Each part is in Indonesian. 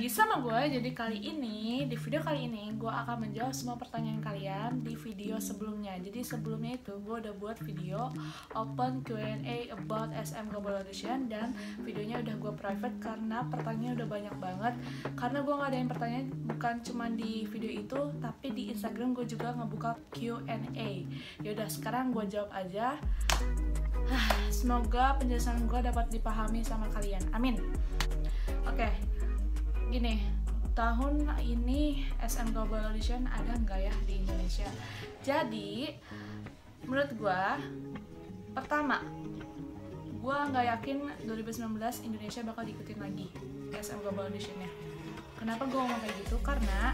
lagi sama gue. Jadi di video kali ini gue akan menjawab semua pertanyaan kalian di video sebelumnya. Jadi sebelumnya itu gue udah buat video open Q&A about SM Global Audition, dan videonya udah gue private karena pertanyaannya udah banyak banget. Karena gue ngadain pertanyaan bukan cuma di video itu, tapi di Instagram gue juga ngebuka Q&A. Yaudah, sekarang gue jawab aja. Semoga penjelasan gue dapat dipahami sama kalian. Amin. Oke, gini, tahun ini SM Global Audition ada nggak ya di Indonesia? Jadi, menurut gue, pertama, gue nggak yakin 2019 Indonesia bakal diikutin lagi SM Global Audition-nya. Kenapa gue ngomong kayak gitu? Karena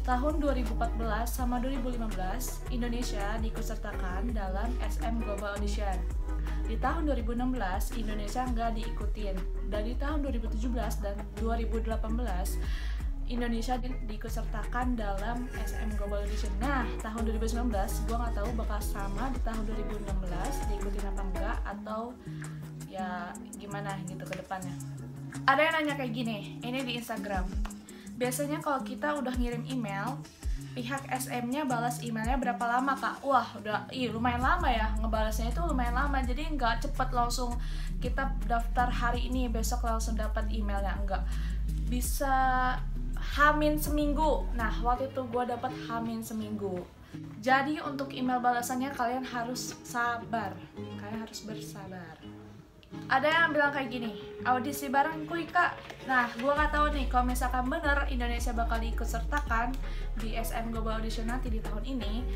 tahun 2014 sama 2015 Indonesia diikutsertakan dalam SM Global Audition. Di tahun 2016 Indonesia nggak diikutin. Dan di tahun 2017 dan 2018 Indonesia diikutsertakan dalam SM Global Audition. Nah, tahun 2019 gue nggak tahu bakal sama di tahun 2016 diikutin apa enggak, atau ya gimana gitu ke depannya. Ada yang nanya kayak gini, ini di Instagram. Biasanya kalau kita udah ngirim email, pihak SM-nya balas emailnya berapa lama, Kak? Wah, lumayan lama ya, ngebalasnya itu lumayan lama. Jadi nggak cepet langsung kita daftar hari ini, besok langsung dapat emailnya, enggak. Bisa hamin seminggu. Nah, waktu itu gue dapat hamin seminggu. Jadi untuk email balasannya kalian harus sabar, kalian harus bersabar. Ada yang bilang kayak gini, audisi bareng kuy Kak. Nah, gue nggak tahu nih kalau misalkan bener Indonesia bakal diikutsertakan di SM Global Audition nanti di tahun ini.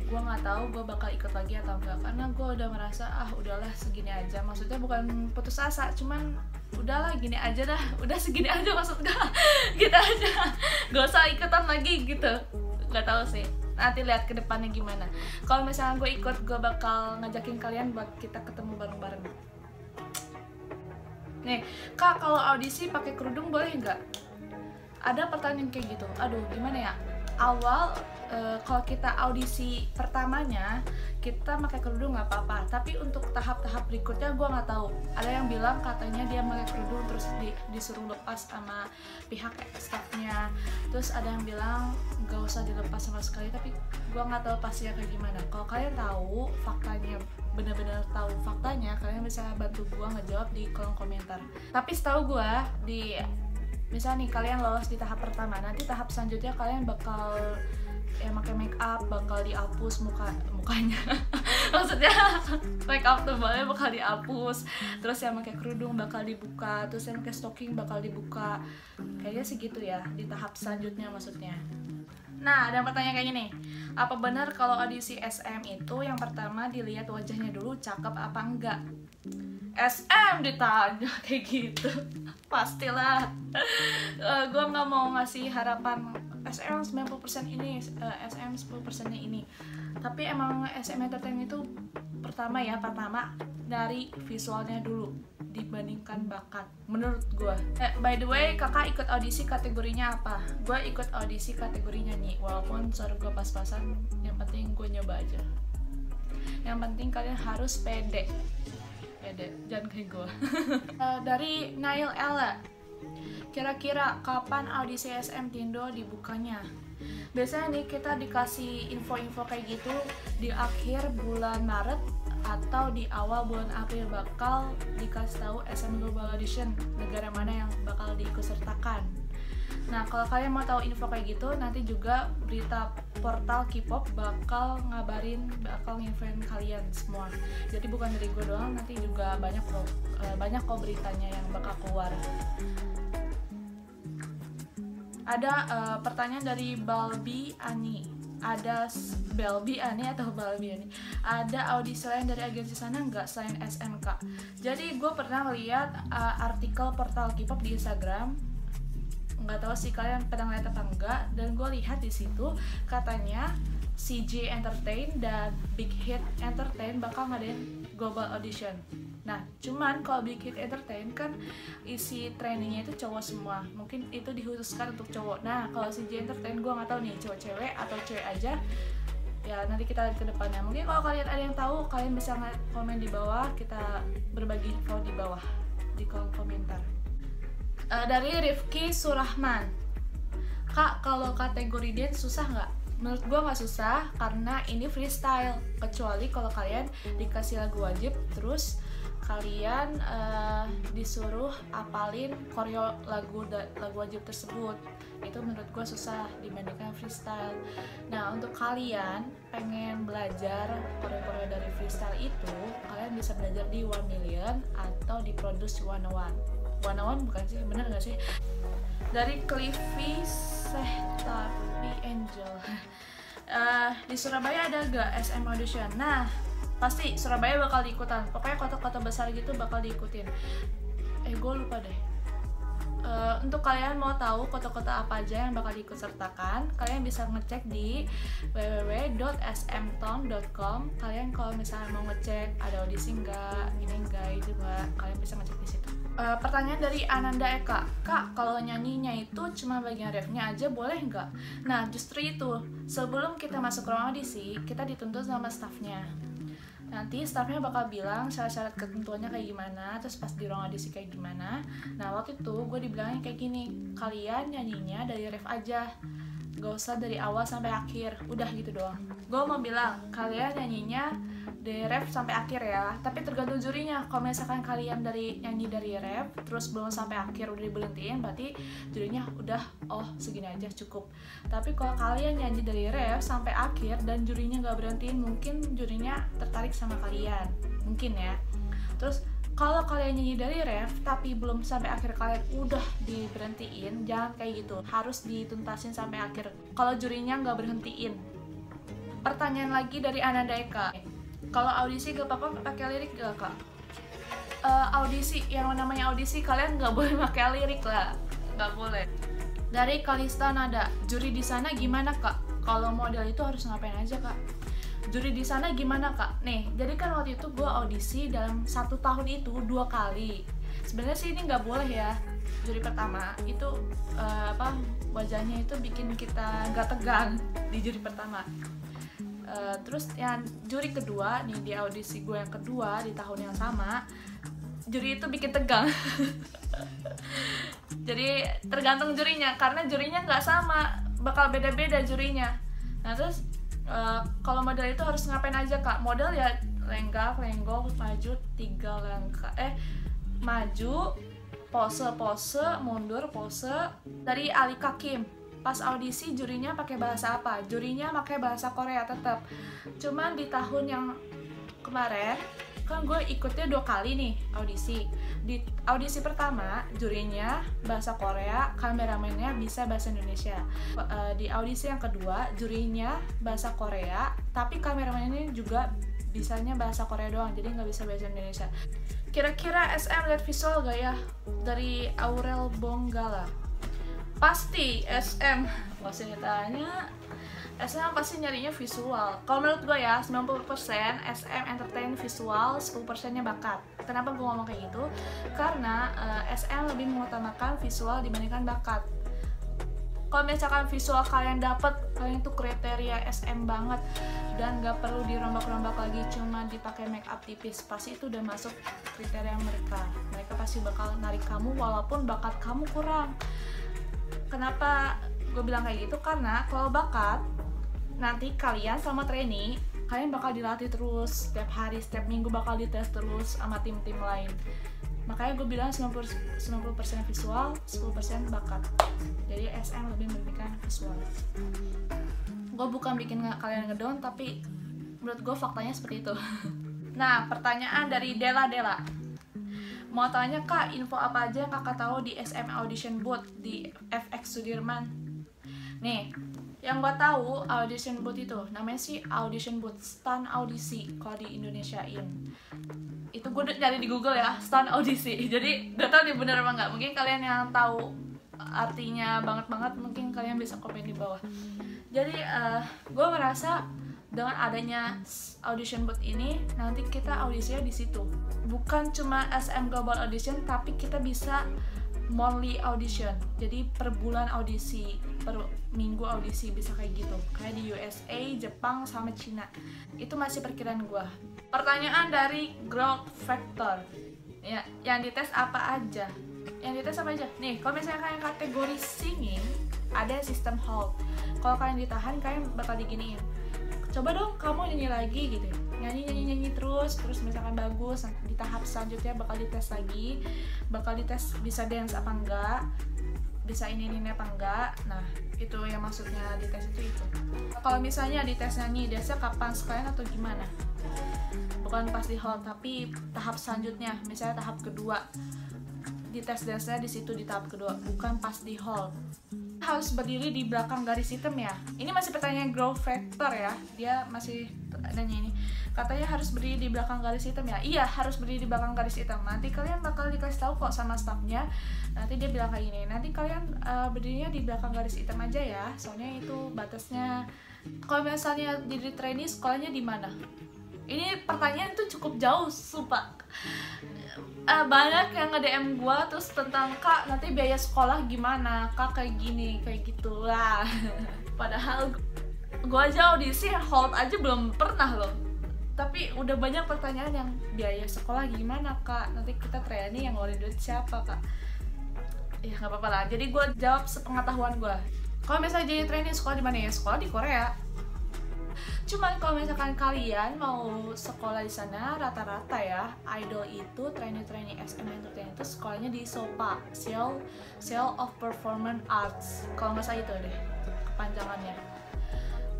Gue nggak tahu gue bakal ikut lagi atau enggak, karena gue udah merasa udahlah segini aja. Maksudnya bukan putus asa, cuman udahlah gini aja dah, udah segini aja maksud gue. Gitu aja, gak usah ikutan lagi gitu. Gak tahu sih, nanti lihat ke depannya gimana. Kalau misalnya gue ikut, gue bakal ngajakin kalian buat kita ketemu bareng-bareng. Nih, Kak, kalau audisi pakai kerudung boleh nggak? Ada pertanyaan kayak gitu. Aduh, gimana ya? Awal kalau kita audisi pertamanya kita pakai kerudung nggak apa-apa. Tapi untuk tahap-tahap berikutnya gue nggak tahu. Ada yang bilang katanya dia pakai kerudung terus disuruh lepas sama pihak staffnya. Terus ada yang bilang nggak usah dilepas sama sekali. Tapi gue nggak tahu pastinya kayak gimana. Kalau kalian tahu faktanya, benar-benar tahu faktanya, kalian bisa bantu gue ngejawab di kolom komentar. Tapi setahu gue misalnya nih kalian lolos di tahap pertama, nanti tahap selanjutnya kalian bakal pakai make up, bakal dihapus mukanya. Maksudnya make up tebalnya bakal dihapus, terus yang pakai kerudung bakal dibuka, terus yang pakai stocking bakal dibuka. Kayaknya segitu ya di tahap selanjutnya maksudnya. Nah, ada yang bertanya kayak gini, apa benar kalau audisi SM itu yang pertama dilihat wajahnya dulu cakep apa enggak? SM ditanya kayak gitu, pastilah. Gue nggak mau ngasih harapan SM 90% ini, SM 10%-nya ini. Tapi emang SM Entertainment itu pertama dari visualnya dulu dibandingkan bakat, menurut gue. By the way, kakak ikut audisi kategorinya apa? Gue ikut audisi kategorinya nyanyi, walaupun suara gue pas-pasan, yang penting gue nyoba aja. Yang penting kalian harus pede, jangan kayak gue. Dari Nail Ella, kira-kira kapan audisi SM Tindo dibukanya? Biasanya nih kita dikasih info-info kayak gitu di akhir bulan Maret atau di awal bulan April bakal dikasih tahu SM Global Audition negara mana yang bakal diikutsertakan. Nah, kalau kalian mau tahu info kayak gitu, nanti juga berita portal K-pop bakal nginfoin kalian semua. Jadi bukan dari gue doang, nanti juga banyak kok beritanya yang bakal keluar. Ada pertanyaan dari Balbi Ani. Ada Balbi Ani. Ada audisi lain dari agensi sana nggak selain SMK? Jadi gue pernah lihat artikel portal K-pop di Instagram. Nggak tahu sih kalian pernah lihat apa enggak, dan gue lihat di situ katanya CJ Entertain dan Big Hit Entertain bakal ngadain Global Audition. Nah, cuman kalau Big Hit Entertain kan isi trainingnya itu cowok semua, mungkin itu dikhususkan untuk cowok. Nah, kalau CJ Entertain gue nggak tahu nih cowok cewek atau cewek aja. Ya nanti kita lihat ke depannya. Mungkin kalau kalian ada yang tahu, kalian bisa komen di bawah, kita berbagi info di bawah di kolom komentar. Dari Rifki Surahman. Kak, kalau kategori dance susah nggak? Menurut gue nggak susah karena ini freestyle, kecuali kalau kalian dikasih lagu wajib terus kalian disuruh apalin koreo lagu wajib tersebut. Itu menurut gue susah dibandingkan freestyle. Nah, untuk kalian pengen belajar koreo dari freestyle itu, kalian bisa belajar di 1 Million atau di Produce 101. 101 bukan sih, bener nggak sih? Dari Cliffy Sehtapi Angel. Di Surabaya ada gak SM audition? Nah, pasti Surabaya bakal diikutan. Pokoknya kota-kota besar gitu bakal diikutin. Gue lupa deh. Untuk kalian mau tahu kota-kota apa aja yang bakal diikut sertakan, kalian bisa ngecek di www.smtown.com. Kalian kalau misalnya mau ngecek ada audisi enggak, ini enggak, itu enggak, kalian bisa ngecek di situ. Pertanyaan dari Ananda Eka, Kak, kalau nyanyinya itu cuma bagian refnya aja boleh nggak? Nah, justru itu, sebelum kita masuk ke ruang audisi, kita dituntut sama staffnya. Nanti staffnya bakal bilang syarat-syarat ketentuannya kayak gimana, terus pas di ruang audisi kayak gimana. Nah, waktu itu gue dibilangin kayak gini, kalian nyanyinya dari ref aja, gak usah dari awal sampai akhir, udah gitu doang. Gue mau bilang, kalian nyanyinya dari ref sampai akhir ya, tapi tergantung jurinya. Kalau misalkan kalian nyanyi dari ref terus belum sampai akhir udah diberhentiin, berarti jurinya udah segini aja cukup. Tapi kalau kalian nyanyi dari ref sampai akhir dan jurinya nggak berhentiin, mungkin jurinya tertarik sama kalian, mungkin ya. Terus kalau kalian nyanyi dari ref tapi belum sampai akhir, kalian udah diberhentiin, jangan kayak gitu, harus dituntasin sampai akhir kalau jurinya nggak berhentiin. Pertanyaan lagi dari Ananda Eka, kalau audisi gak apa-apa pakai lirik gak, Kak? Audisi, yang namanya audisi kalian nggak boleh pakai lirik lah, nggak boleh. Dari Kalista Nada, juri di sana gimana, Kak? Kalau model itu harus ngapain aja, Kak? Juri di sana gimana, Kak? Nih, jadi kan waktu itu gue audisi dalam 1 tahun itu 2 kali. Sebenarnya sih ini nggak boleh ya. Juri pertama itu wajahnya itu bikin kita nggak tegang di juri pertama. Terus yang juri kedua nih, di audisi gue yang kedua di tahun yang sama, juri itu bikin tegang. Jadi tergantung jurinya, karena jurinya nggak sama, bakal beda-beda jurinya. Nah terus kalau model itu harus ngapain aja, Kak? Model ya lenggak, lenggok, maju 3 langkah, maju, pose, mundur, pose. Dari Alika Kim, pas audisi jurinya pakai bahasa apa? Jurinya pakai bahasa Korea tetap. Cuman di tahun yang kemarin kan gue ikutnya 2 kali nih audisi. Di audisi pertama jurinya bahasa Korea, kameramennya bisa bahasa Indonesia. Di audisi yang kedua jurinya bahasa Korea, tapi kameramennya juga bisanya bahasa Korea doang, jadi nggak bisa bahasa Indonesia. Kira-kira SM lihat visual gak ya? Dari Aurel Bonggala. Pasti SM, pasti ditanya, SM pasti nyarinya visual. Kalau menurut gue ya, 90% SM entertain visual, 10%-nya bakat. Kenapa gue ngomong kayak gitu? Karena SM lebih mengutamakan visual dibandingkan bakat. Kalau misalkan visual kalian dapet, kalian tuh kriteria SM banget dan gak perlu dirombak-rombak lagi, cuma dipakai make up tipis, pasti itu udah masuk kriteria mereka. Mereka pasti bakal narik kamu walaupun bakat kamu kurang. Kenapa gue bilang kayak gitu? Karena kalau bakat, nanti kalian sama trainee, kalian bakal dilatih terus setiap hari, setiap minggu bakal dites terus sama tim-tim lain. Makanya gue bilang 90% visual, 10% bakat. Jadi SM lebih mementingkan visual. Gue bukan bikin kalian ngedown, tapi menurut gue faktanya seperti itu. Nah, pertanyaan dari Dela. Mau tanya, Kak, info apa aja yang kakak tahu di SM Audition Booth di FX Sudirman? Nih, yang gue tahu audition booth itu namanya sih audition booth, stand audisi kalau di Indonesiain. Itu gue nyari di Google ya, stand audisi. Jadi gak tau nih bener apa nggak. Mungkin kalian yang tahu artinya banget mungkin kalian bisa komen di bawah. Jadi gue merasa dengan adanya audition booth ini, nanti kita audisinya di situ. Bukan cuma SM Global Audition, tapi kita bisa monthly audition. Jadi per bulan audisi, per minggu audisi, bisa kayak gitu. Kayak di USA, Jepang, sama Cina. Itu masih perkiraan gue. Pertanyaan dari Growth Factor. Ya, yang dites apa aja? Yang dites apa aja? Nih, kalau misalnya kalian kategori singing, ada sistem hold. Kalau kalian ditahan, kalian bakal diginiin. Coba dong kamu nyanyi lagi gitu. Nyanyi terus misalkan bagus, di tahap selanjutnya bakal dites lagi. Bakal dites bisa dance apa enggak, bisa ini apa enggak. Nah, itu yang maksudnya dites itu. Kalau misalnya dites nyanyi, biasanya kapan sekalian atau gimana? Bukan pas di hold, tapi tahap selanjutnya, misalnya tahap kedua. Dites dance-nya di situ di tahap kedua, bukan pas di hold. Harus berdiri di belakang garis hitam ya. Ini masih pertanyaan growth factor ya. Dia masih nanya ini. Katanya harus berdiri di belakang garis hitam ya. Iya, harus berdiri di belakang garis hitam. Nanti kalian bakal dikasih tahu kok sama staffnya. Nanti dia bilang kayak gini. Nanti kalian berdirinya di belakang garis hitam aja ya. Soalnya itu batasnya. Kalau misalnya jadi trainee, sekolahnya di mana? Ini pertanyaan tuh cukup jauh, sumpah. Banyak yang nge-DM gue terus tentang, Kak, nanti biaya sekolah gimana? Kak, kayak gini, kayak gitu lah. Padahal gue aja audisi hold aja belum pernah loh. Tapi udah banyak pertanyaan yang biaya sekolah gimana, Kak? Nanti kita trainee yang ngeluarin duit siapa, Kak? Ya nggak apa-apa lah. Jadi gue jawab sepengetahuan gue. Kalau misalnya jadi trainee, sekolah di mana ya? Sekolah di Korea. Cuman kalau misalkan kalian mau sekolah di sana, rata-rata ya idol itu trainee SM Entertainment itu sekolahnya di SOPA, Seoul of Performance Arts. Kalau nggak salah itu deh kepanjangannya.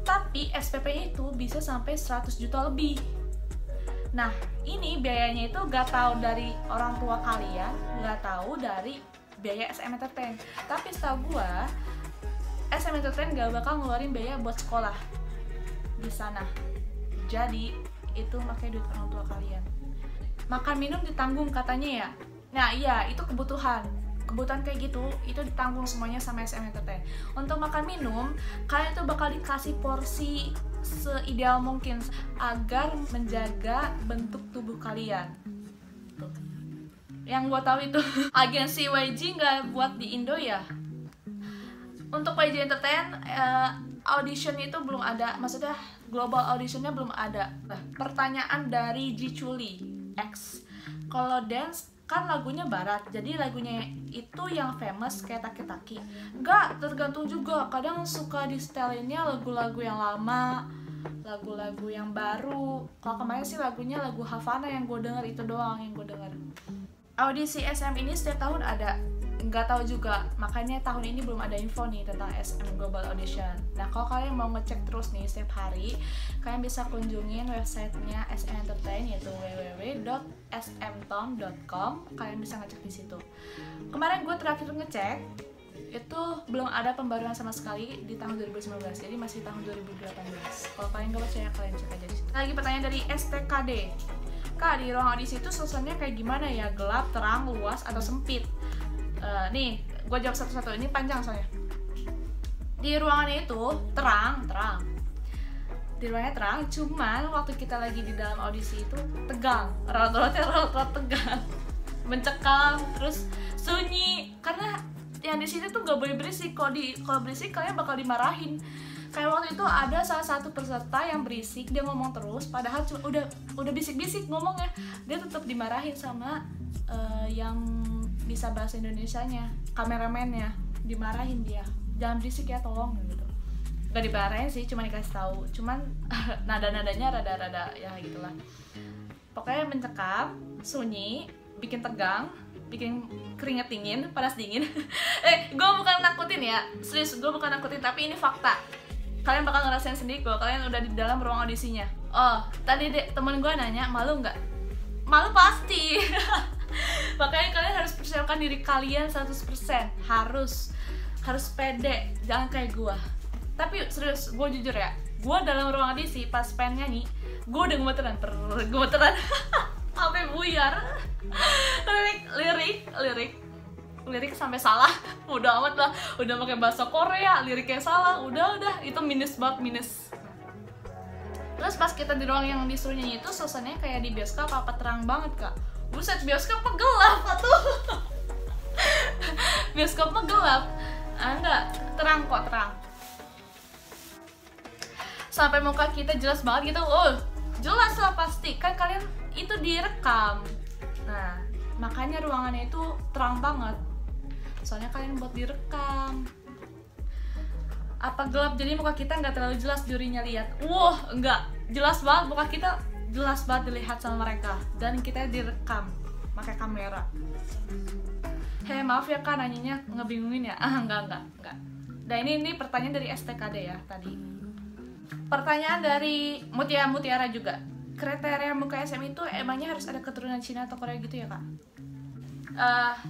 Tapi SPP itu bisa sampai 100 juta lebih. Nah, ini biayanya itu gak tahu dari orang tua kalian, gak tahu dari biaya SM Entertainment. Tapi setahu gua SM Entertainment gak bakal ngeluarin biaya buat sekolah di sana. Jadi itu pakai duit orang tua kalian. Makan minum ditanggung katanya ya. Nah iya, itu kebutuhan kayak gitu, itu ditanggung semuanya sama SM Entertainment. Untuk makan minum, kalian tuh bakal dikasih porsi seideal mungkin agar menjaga bentuk tubuh kalian. Tuh. Yang gua tahu itu agensi YG nggak buat di Indo ya. Untuk YG Entertainment audition itu belum ada, maksudnya global auditionnya belum ada. Nah, pertanyaan dari Jichuli X, kalau dance kan lagunya barat, jadi lagunya itu yang famous kayak Taki-Taki. Enggak, tergantung juga, kadang suka di stylinnya lagu-lagu yang lama, lagu-lagu yang baru. Kalau kemarin sih lagunya lagu Havana yang gue denger, itu doang yang gue denger. Audisi SM ini setiap tahun ada, nggak tahu juga, makanya tahun ini belum ada info nih tentang SM Global Audition. Nah, kalau kalian mau ngecek terus nih setiap hari, kalian bisa kunjungin websitenya SM Entertainment, yaitu www.smtown.com. Kalian bisa ngecek di situ. Kemarin gue terakhir ngecek, itu belum ada pembaruan sama sekali di tahun 2019, jadi masih tahun 2018. Kalau kalian nggak percaya, kalian cek aja di situ. Lagi pertanyaan dari STKD. Kak, di ruang audisi itu suasananya kayak gimana ya? Gelap, terang, luas, atau sempit? Nih, gue jawab satu-satu, ini panjang soalnya. Di ruangannya itu terang. Di ruangannya terang, cuman waktu kita lagi di dalam audisi itu tegang. Raut-raut tegang, mencekam, terus sunyi. Karena yang di sini tuh gak boleh berisik. Kalau berisik kalian bakal dimarahin. Kayak waktu itu ada salah satu peserta yang berisik, dia ngomong terus, padahal udah bisik-bisik ngomongnya, dia tetap dimarahin sama yang bisa bahasa Indonesianya, kameramennya, dimarahin dia, jangan berisik ya tolong gitu. Gak dimarahin sih, cuma dikasih tahu, cuman nada-nadanya rada-rada ya gitulah. Pokoknya mencekam, sunyi, bikin tegang, bikin keringet dingin, panas dingin. Gue bukan nakutin ya, serius, gue bukan nakutin, tapi ini fakta. Kalian bakal ngerasain sendiri kalau kalian udah di dalam ruang audisinya. Oh, tadi temen gue nanya, malu nggak? Malu pasti. Makanya kalian harus persiapkan diri kalian 100%. Harus pede, jangan kayak gue. Tapi serius, gue jujur ya, gue dalam ruang audisi pas pengen nyanyi, gue udah gemeteran sampai buyar. Lirik sampai salah, udah amat lah, udah pakai bahasa Korea, liriknya salah, udah itu minus banget. Terus pas kita di ruang yang disuruh nyanyi itu suasananya kayak di bioskop apa terang banget kak. Buset, bioskop mah gelap tuh. Bioskop mah gelap. Enggak, terang. Sampai muka kita jelas banget gitu. Oh, jelas lah pasti, kan kalian itu direkam. Nah, makanya ruangannya itu terang banget, soalnya kalian buat direkam. Apa gelap jadi muka kita nggak terlalu jelas jurinya lihat? Enggak, jelas banget muka kita, jelas banget dilihat sama mereka, dan kita direkam pakai kamera. Maaf ya Kak, nanyanya ngebingungin ya. Enggak. Dan ini pertanyaan dari STKD ya tadi. Pertanyaan dari Mutiara juga. Kriteria muka SM itu emangnya harus ada keturunan Cina atau Korea gitu ya Kak?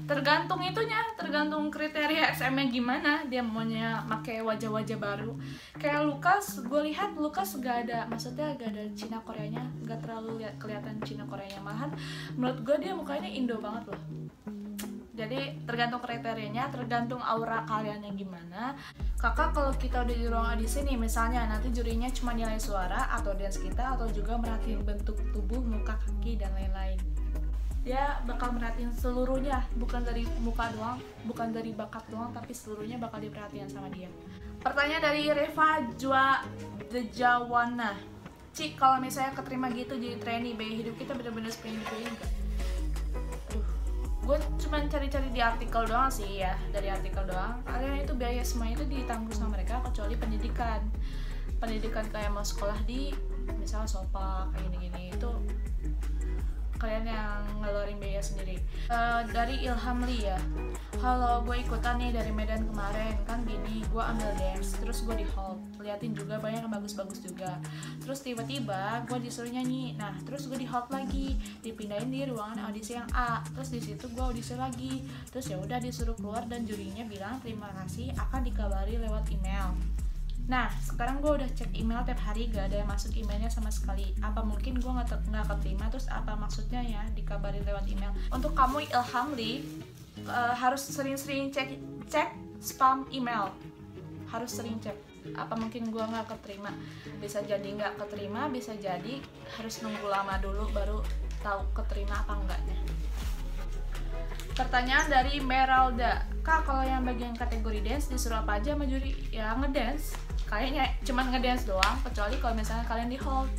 Tergantung kriteria SM-nya gimana, dia maunya pakai wajah-wajah baru. Kayak Lukas, gue lihat Lukas gak ada Cina Koreanya, gak terlalu kelihatan Cina Koreanya, malahan menurut gue dia mukanya Indo banget loh. Jadi tergantung kriterianya, tergantung aura kaliannya gimana. Kakak kalau kita udah di ruang audisi nih, misalnya nanti jurinya cuma nilai suara atau dance kita, atau juga merhatiin bentuk tubuh, muka, kaki, dan lain-lain. Dia bakal merhatiin seluruhnya, bukan dari muka doang, bukan dari bakat doang, tapi seluruhnya bakal diperhatiin sama dia. Pertanyaan dari Reva Dejawana. Cik, kalau misalnya keterima gitu jadi trainee, biaya hidup kita bener-bener seperti itu enggak? Gue cuma cari-cari di artikel doang sih ya, dari artikel doang. Kalian itu biaya semuanya itu ditanggung sama mereka, kecuali pendidikan kayak mau sekolah di misalnya Sopak kayak gini-gini, itu kalian yang ngeluarin biaya sendiri. Dari Ilham Lee ya, halo, gue ikutan nih dari Medan kemarin, kan gini, gue ambil dance, terus gue di hold, liatin juga banyak yang bagus-bagus juga, terus tiba-tiba gue disuruh nyanyi, nah terus gue di hold lagi, dipindahin di ruangan audisi yang A, terus di situ gue audisi lagi, terus ya udah disuruh keluar dan jurinya bilang terima kasih, akan dikabari lewat email. Nah, sekarang gue udah cek email tiap hari, gak ada yang masuk emailnya sama sekali. Apa mungkin gue gak keterima, terus apa maksudnya ya dikabari lewat email? Untuk kamu Ilham Lee, harus sering-sering cek spam email. Harus sering cek. Apa mungkin gue gak keterima? Bisa jadi gak keterima, bisa jadi harus nunggu lama dulu baru tahu keterima apa enggaknya. Pertanyaan dari Meralda, Kak, kalau yang bagian kategori dance disuruh apa aja sama juri? Ya ngedance. Kayaknya cuma ngedance doang, kecuali kalau misalnya kalian di hold.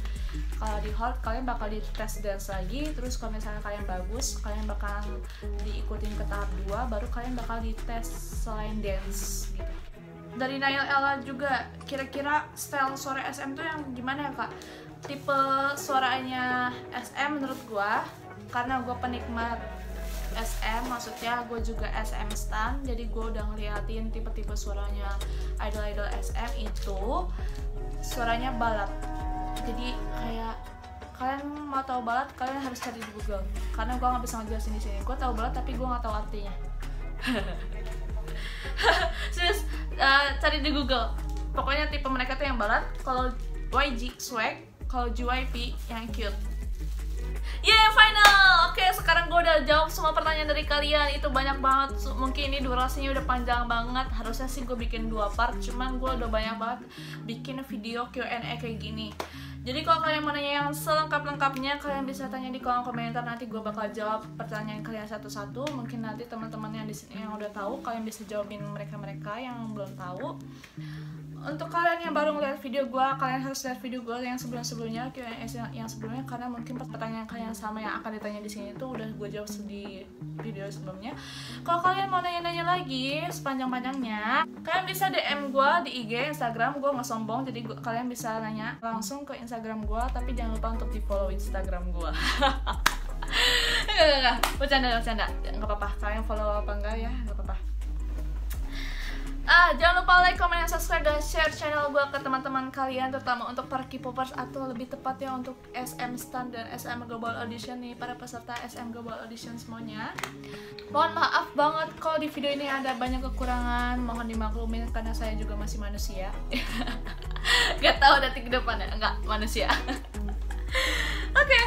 Kalau di hold kalian bakal dites dance lagi, terus kalau misalnya kalian bagus, kalian bakal diikutin ke tahap 2, baru kalian bakal dites selain dance gitu. Dari Nail Ella juga, kira-kira style suara SM tuh yang gimana ya Kak? Tipe suaranya SM menurut gua, karena gua penikmat SM, maksudnya gue juga SM stan, jadi gue udah ngeliatin tipe-tipe suaranya idol-idol SM itu suaranya balad. Jadi kayak kalian mau tahu balad, kalian harus cari di Google, karena gue nggak bisa ngejelasin di sini. Gue tahu balad tapi gue nggak tahu artinya. Serius, cari di Google. Pokoknya tipe mereka tuh yang balad. Kalau YG swag, kalau JYP yang cute. Final! Oke, sekarang gue udah jawab semua pertanyaan dari kalian. Itu banyak banget, mungkin ini durasinya udah panjang banget. Harusnya sih gue bikin 2 part, cuman gue udah banyak banget bikin video Q&A kayak gini. Jadi kalau kalian mau nanya yang selengkap-lengkapnya, kalian bisa tanya di kolom komentar. Nanti gue bakal jawab pertanyaan kalian satu-satu. Mungkin nanti teman-teman yang di sini yang udah tahu, kalian bisa jawabin mereka-mereka yang belum tahu. Untuk kalian yang baru ngeliat video gue, kalian harus lihat video gue yang sebelum-sebelumnya, Q&A yang sebelumnya, karena mungkin pertanyaan kalian sama yang akan ditanya di sini tuh udah gue jawab di video sebelumnya. Kalau kalian mau nanya-nanya lagi sepanjang-panjangnya, kalian bisa DM gue di IG, Instagram. Gue nggak sombong, jadi kalian bisa nanya langsung ke Instagram gue, tapi jangan lupa untuk di follow Instagram gue. Enggak, bercanda, nggak apa-apa. Kalian follow apa enggak ya, nggak apa-apa. Jangan lupa like, comment, dan subscribe, dan share channel gue ke teman-teman kalian, terutama untuk para K-popers, atau lebih tepatnya untuk SM Stan dan SM Global Audition nih, para peserta SM Global Audition semuanya. Mohon maaf banget kalau di video ini ada banyak kekurangan, mohon dimaklumin karena saya juga masih manusia. Gak tahu detik ke depan ya, enggak manusia. Oke.